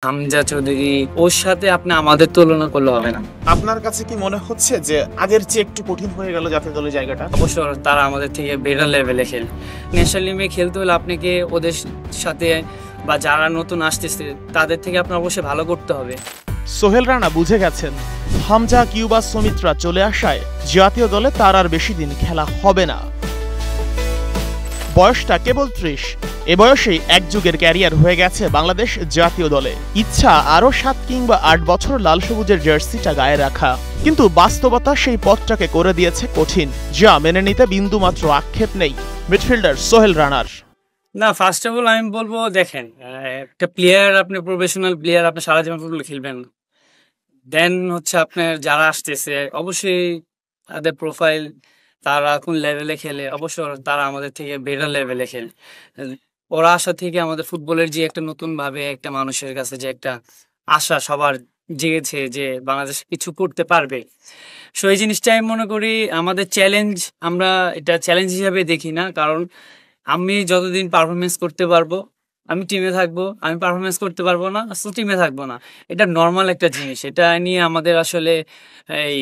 হামজা চৌধুরী ওর সাথে আপনি আমাদের তুলনা করলে হবে না। আপনার কাছে কি মনে হচ্ছে যে আগের চেয়ে একটু কঠিন হয়ে গেল জাতীয় দলের জায়গাটা? অবশ্য তারা আমাদের থেকে বেটার লেভেলে খেলে। ন্যাশনাল টিমে খেলতে হলে আপনাকে ওদের সাথে বা যারা নতুন আসতেছে তাদের থেকে আপনার অবশ্যই ভালো করতে হবে। সোহেল রানা বুঝে গেছেন হামজা, কিউবা, সুমিত্রা চলে আসায় জাতীয় দলে তার আর বেশি দিন খেলা হবে না। বয়সটা কেবল ৩০। এ বয়সেই এক যুগের ক্যারিয়ার হয়ে গেছে বাংলাদেশ জাতীয় দলে। ইচ্ছা আরও ৭ কিংবা ৮ বছর লাল সবুজের জার্সিটা গায়ে রাখা, কিন্তু বাস্তবতা সেই পথটাকে করে দিয়েছে কঠিন, যা মেনে নিতে বিন্দুমাত্র আক্ষেপ নেই মিডফিল্ডার সোহেল রানার। না, ফার্স্ট অফ অল আমি বলবো, দেখেন, একটা প্লেয়ার, আপনি প্রফেশনাল প্লেয়ার, আপনি সারা জীবন ফুটবল খেলবেন। দেন হচ্ছে আপনার যারা আসতেছে অবশ্যই তাদের প্রোফাইল, তারা কোন লেভেলে খেলে, অবশ্য তারা আমাদের থেকে বেটার লেভেলে খেলে। ওরা আসা থেকে আমাদের ফুটবলের যে একটা নতুন ভাবে একটা মানুষের কাছে যে একটা আশা সবার জেগেছে যে বাংলাদেশ কিছু করতে পারবে, সো এই জিনিসটা আমি মনে করি আমাদের চ্যালেঞ্জ। আমরা এটা চ্যালেঞ্জ হিসাবে দেখি না, কারণ আমি যতদিন পারফরমেন্স করতে পারবো আমি টিমে থাকবো, আমি পারফরমেন্স করতে পারবো না টিমে থাকবো না। এটা নর্মাল একটা জিনিস, এটা নিয়ে আমাদের আসলে এই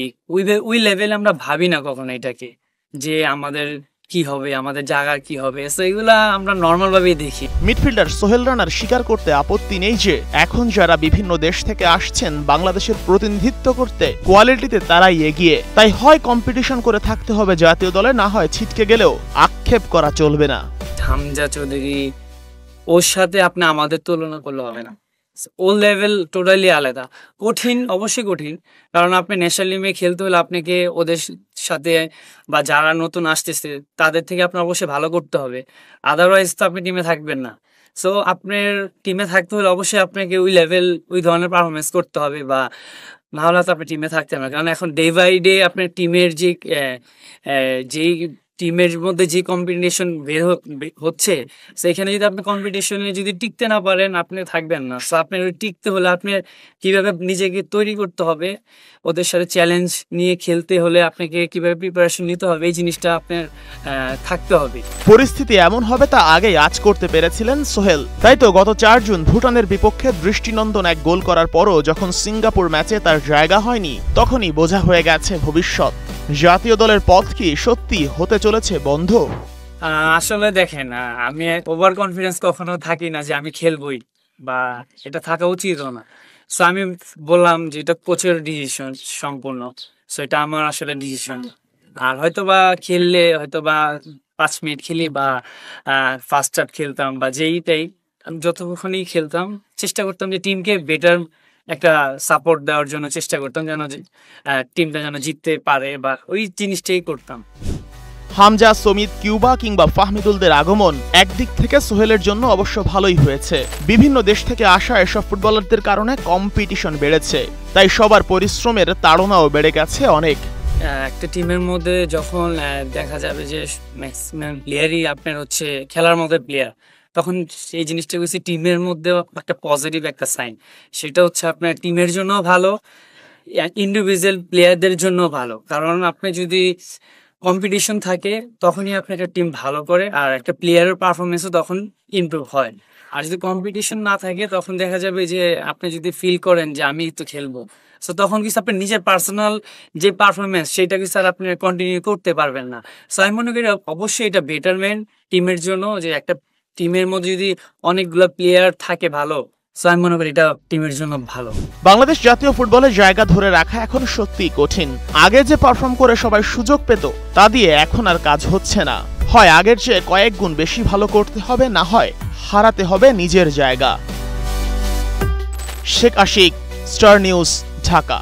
ওই লেভেলে আমরা ভাবি না কখনো এটাকে যে আমাদের কি হবে, আমাদের জায়গা কি হবে, সো এগুলা আমরা নর্মাল ভাবেই দেখি। মিডফিল্ডার সোহেল রানার স্বীকার করতে আপত্তি নেই যে এখন যারা বিভিন্ন দেশ থেকে আসছেন বাংলাদেশের প্রতিনিধিত্ব করতে, কোয়ালিটিতে তারাই এগিয়ে। তাই হয় কম্পিটিশন করে থাকতে হবে জাতীয় দলে, না হয় ছিটকে গেলেও আক্ষেপ করা চলবে না। হামজা চৌধুরী ওর সাথে আপনি আমাদের তুলনা করলে হবে না। ও লেভেল টোটালি আলাদা। কঠিন, অবশ্যই কঠিন, কারণ আপনি ন্যাশনাল টিমে খেলতে হলে আপনাকে ওদের সাথে বা যারা নতুন আসতেছে তাদের থেকে আপনার অবশ্যই ভালো করতে হবে, আদারওয়াইজ তো আপনি টিমে থাকবেন না। সো আপনার টিমে থাকতে হলে অবশ্যই আপনাকে ওই লেভেল, ওই ধরনের পারফরমেন্স করতে হবে, বা নাহলে তো আপনি টিমে থাকতে হবে না। কারণ এখন ডে বাই ডে আপনার টিমের যেই টিমের মধ্যে যে কম্পিটিশন হচ্ছে, সেখানে যদি আপনি কম্পিটিশনে যদি টিকতে না পারেন আপনি থাকবেন না। সো আপনার টিকতে হলে আপনি কিভাবে নিজেকে তৈরি করতে হবে, ওদের সাথে চ্যালেঞ্জ নিয়ে খেলতে হলে আপনাকে কিভাবে প্রিপারেশন নিতে হবে, এই জিনিসটা আপনার থাকতে হবে। পরিস্থিতি এমন হবে তা আগেই আঁচ করতে পেরেছিলেন সোহেল। তাই তো গত ৪ জুন ভুটানের বিপক্ষে দৃষ্টিনন্দন এক গোল করার পরও যখন সিঙ্গাপুর ম্যাচে তার জায়গা হয়নি, তখনই বোঝা হয়ে গেছে ভবিষ্যৎ। জাতীয় দলের পথ কি সত্যি হতে চলেছে বন্ধ? আসলে দেখেন, আমি ওভার কনফিডেন্স কখনো থাকি না যে আমি খেলবই, বা এটা থাকা উচিত না। সো আমি বললাম যে এটা কোচের ডিসিশন সম্পূর্ণ, সো এটা আমার আসলে ডিসিশন। আর হয়তো বা খেললে হয়তো বা 5 মিনিট খেলি বা ফার্স্ট হাফ খেলতাম বা যেইটাই, আমি যতক্ষণই খেলতাম চেষ্টা করতাম যে টিমকে বেটার একটা সাপোর্ট দেওয়ার জন্য চেষ্টা করতাম, যেন টিমটা যেন জিততে পারে, বা ওই জিনিসটাই করতাম। হামজা, সমিত, কিউবা কিংবা ফাহমিদুলদের আগমন একদিক থেকে সোহেলের জন্য অবশ্য ভালোই হয়েছে। বিভিন্ন দেশ থেকে আসা এসব ফুটবলারদের কারণে কম্পিটিশন বেড়েছে, তাই সবার পরিশ্রমের তাড়নাও বেড়ে গেছে অনেক। একটা টিমের মধ্যে যখন দেখা যাবে যে ম্যাক্সিমাম প্লেয়ারই আপনার হচ্ছে খেলার মধ্যে প্লেয়ার, তখন এই জিনিসটা হচ্ছে টিমের মধ্যে একটা পজিটিভ একটা সাইন। সেটা হচ্ছে আপনার টিমের জন্য ভালো, ইন্ডিভিজুয়াল প্লেয়ারদের জন্য ভালো। কারণ আপনি যদি কম্পিটিশন থাকে তখনই আপনার একটা টিম ভালো করে, আর একটা প্লেয়ারের পারফরমেন্সও তখন ইমপ্রুভ হয়। আর যদি কম্পিটিশন না থাকে তখন দেখা যাবে যে আপনি যদি ফিল করেন যে আমি তো খেলবো, সো তখন কিছু আপনার নিজের পার্সোনাল যে পারফরমেন্স সেটা কিছু আর আপনি কন্টিনিউ করতে পারবেন না। সো আমি মনে করি অবশ্যই এটা বেটারমেন্ট টিমের জন্য, যে একটা টিমের মধ্যে যদি অনেকগুলো প্লেয়ার থাকে ভালো, সো আমি মনে করি এটা টিমের জন্য ভালো। বাংলাদেশ জাতীয় ফুটবলের জায়গা ধরে রাখা এখন সত্যিই কঠিন। আগে যে পারফর্ম করে সবাই সুযোগ পেত, তা দিয়ে এখন আর কাজ হচ্ছে না। হয় আগের চেয়ে কয়েক গুণ বেশি ভালো করতে হবে, না হয় হারাতে হবে নিজের জায়গা। Sheikh Ashik, star news, Dhaka.